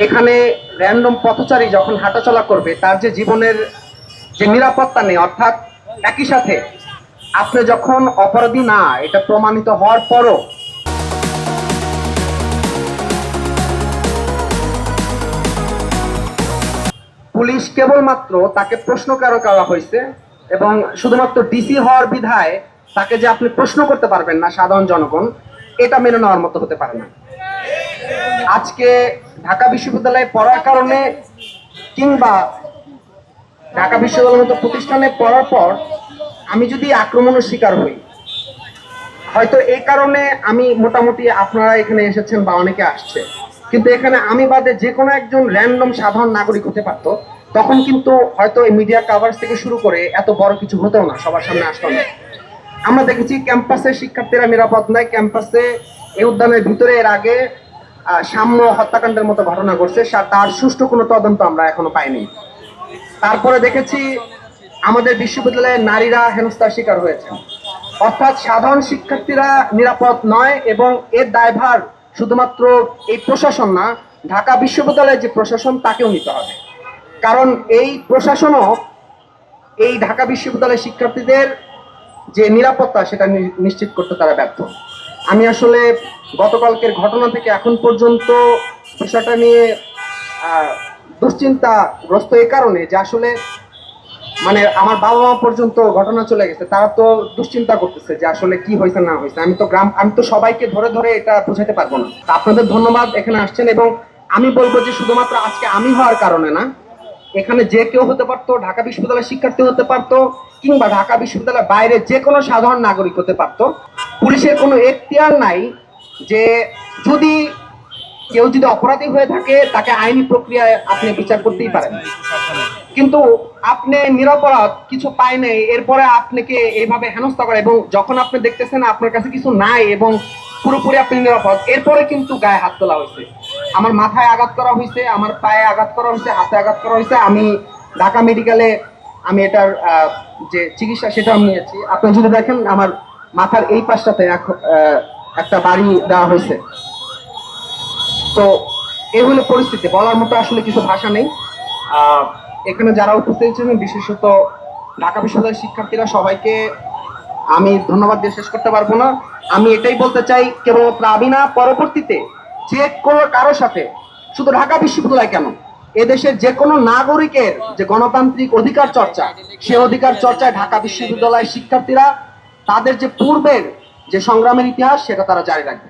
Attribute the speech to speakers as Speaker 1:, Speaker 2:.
Speaker 1: এখানে র্যান্ডম পথচারী যখন হাঁটাচলা করবে তার যে জীবনের যে নিরাপত্তা নেই, অর্থাৎ একই সাথে আপনি যখন অপরাধী না এটা প্রমাণিত হওয়ার পরও পুলিশ কেবলমাত্র তাকে প্রশ্ন করা হয়েছে এবং শুধুমাত্র ডিসি হওয়ার বিধায় তাকে যে আপনি প্রশ্ন করতে পারবেন না সাধারণ জনগণ, এটা মেনে নেওয়ার মতো হতে পারে না। আজকে ঢাকা বিশ্ববিদ্যালয়ে পড়ার কারণে কিংবা ঢাকা বিশ্ববিদ্যালয়ের মতো প্রতিষ্ঠানে পড়ার পর আমি যদি আক্রমণের শিকার হই, হয়তো এই কারণে আমি মোটামুটি আপনারা এখানে এসেছেন বা অনেকে আসছে, কিন্তু এখানে আমি বাদে যে কোনো একজন র্যান্ডম সাধারণ নাগরিক হতে পারত, তখন কিন্তু হয়তো এই মিডিয়া কাভারেজ থেকে শুরু করে এত বড় কিছু হতেও না, সবার সামনে আসতো না। আমরা দেখেছি ক্যাম্পাসে শিক্ষার্থীরা নিরাপদ নয়, ক্যাম্পাসে এই উদ্যানের ভিতরে এর আগে সাম্য হত্যাকাণ্ডের মতো ঘটনা ঘটছে, তার সুষ্ঠু কোনো তদন্ত আমরা এখনো পাইনি। তারপরে দেখেছি আমাদের বিশ্ববিদ্যালয়ে নারীরা হেনস্থার শিকার হয়েছে, অর্থাৎ সাধারণ শিক্ষার্থীরা নিরাপদ নয় এবং এর দায়ভার শুধুমাত্র এই প্রশাসন না, ঢাকা বিশ্ববিদ্যালয়ের যে প্রশাসন তাকেও নিতে হবে। কারণ এই প্রশাসনও এই ঢাকা বিশ্ববিদ্যালয়ের শিক্ষার্থীদের যে নিরাপত্তা সেটা নিশ্চিত করতে তারা ব্যর্থ। আমি আসলে গতকালকের ঘটনা থেকে এখন পর্যন্ত বিষয়টা নিয়ে দুশ্চিন্তাগ্রস্ত এই কারণে যে আসলে মানে আমার বাবা মা পর্যন্ত ঘটনা চলে গেছে, তারা তো দুশ্চিন্তা করতেছে যে আসলে কি হয়েছে না হয়েছে। আমি তো সবাইকে ধরে ধরে এটা বোঝাতে পারবো না। আপনাদের ধন্যবাদ এখানে আসছেন, এবং আমি বলবো যে শুধুমাত্র আজকে আমি হওয়ার কারণে না, এখানে যে কেউ হতে পারতো, ঢাকা বিশ্ববিদ্যালয়ের শিক্ষার্থী হতে পারতো কিংবা ঢাকা বিশ্ববিদ্যালয়ের বাইরে যে কোনো সাধারণ নাগরিক হতে পারতো। পুলিশের কোনো এখতিয়ার নাই যে যদি কেউ যদি অপরাধী হয়ে থাকে তাকে আইনি প্রক্রিয়ায় আপনি বিচার করতেই পারেন, কিন্তু আপনি নিরপরাধ কিছু পায় নাই এরপরে আপনাকে এইভাবে হেনস্থা করে, এবং যখন আপনি দেখতেছেন আপনার কাছে কিছু নাই এবং পুরোপুরি আপনি নিরাপদ, এরপরে কিন্তু গায়ে হাত তোলা হয়েছে। আমার মাথায় আঘাত করা হয়েছে, আমার পায়ে আঘাত করা হয়েছে, হাতে আঘাত করা হয়েছে। আমি ঢাকা মেডিকেলে আমি এটার যে চিকিৎসা সেটা আমি নিয়েছি। আপনি যদি দেখেন আমার মাথার এই পাশটাতে একটা বাড়ি দেওয়া হয়েছে। তো এই হলো পরিস্থিতি, বলার মতো আসলে কিছু ভাষা নেই। এখানে যারা উপস্থিত ছিলেন, বিশেষত ঢাকা বিশ্ববিদ্যালয়ের শিক্ষার্থীরা, সবাইকে আমি ধন্যবাদ দিয়ে শেষ করতে পারবো না। আমি এটাই বলতে চাই, কেবলমাত্র আমি না, পরবর্তীতে যে কোনো কারোর সাথে, শুধু ঢাকা বিশ্ববিদ্যালয় কেন, এদেশের যে কোনো নাগরিকের যে গণতান্ত্রিক অধিকার চর্চা, সে অধিকার চর্চায় ঢাকা বিশ্ববিদ্যালয়ের শিক্ষার্থীরা তাদের যে পূর্বের যে সংগ্রামের ইতিহাস সেটা তারা জারি রাখবে।